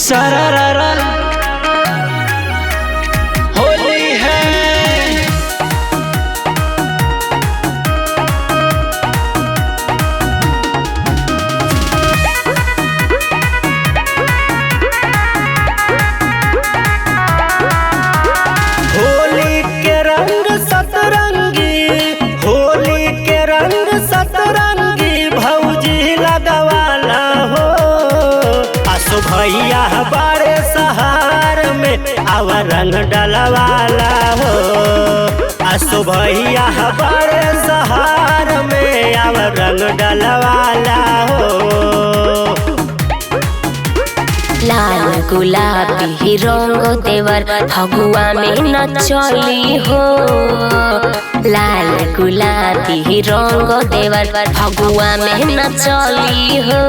सरररा होली है। होली के रंग सतरंगी, होली के रंग सतरंगी भौजी लगवाला हो। आसो भैया बड़े सहार में आव रंग डलवाला हो। आसो भैया बड़े सहार में आव रंग डलवाला हो। लाल गुलाबी रंग देवर फगुआ में न चली हो। लाल गुलाबी रंग देवर फगुआ में न चली हो।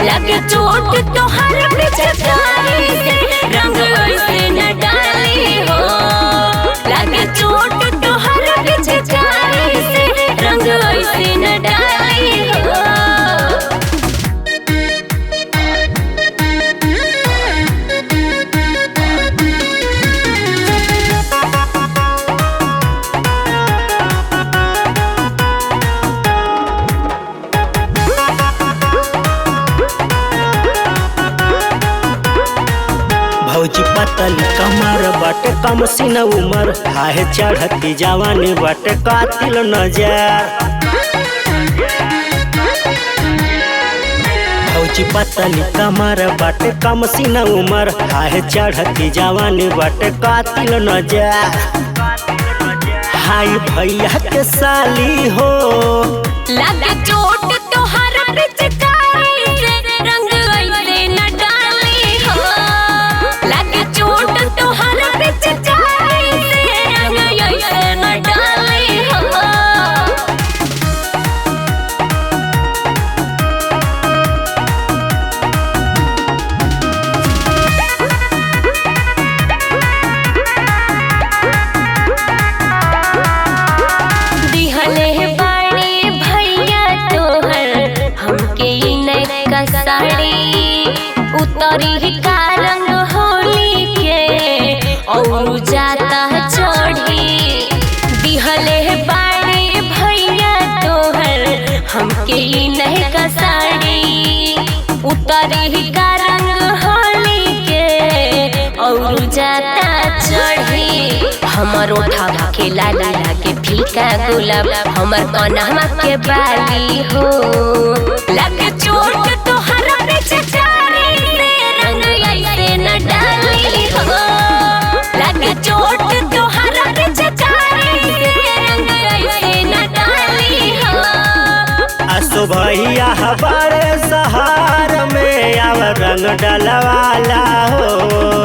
लगे चोट तोहर पिचकारी से रंग ऐसे न डाली हो। लगे चोट तोहर पिचकारी से रंग ऐसे न डाली हो। भौजी पतली कमर बट कम सिन उमर, हाय चढ़ती जवानी बट कातिल नजर। भौजी पतली कमर बट कम सिन उमर, हाय चढ़ती जवानी बट कातिल नजर। हाय भैया के साली हो। लगे चोट तोहर पिचकारी से रंग ऐसे न डाली हो। लगे चोट तोहर पिचकारी से रंग ऐसे न डाली हो। दिहले बाड़ी भैया तोहर हमके नैका साड़ी, उतरी का रंग होली के और जाता चढ़ी। दिहले बाड़ी भैया तोहर हमके नैका साड़ी, उतरी का रंग होली के और जाता चढ़ी। हमर ओठा के लाली लागे फीका गुलाब, हमर कन्हवा के बाली हो। लगे चोट तोहर पिचकारी से रंग ऐसे न डाली हो। लगे चोट तोहर पिचकारी से रंग ऐसे न डाली हो। आसो भैया बड़े सहार में आव रंग डलवाला हो।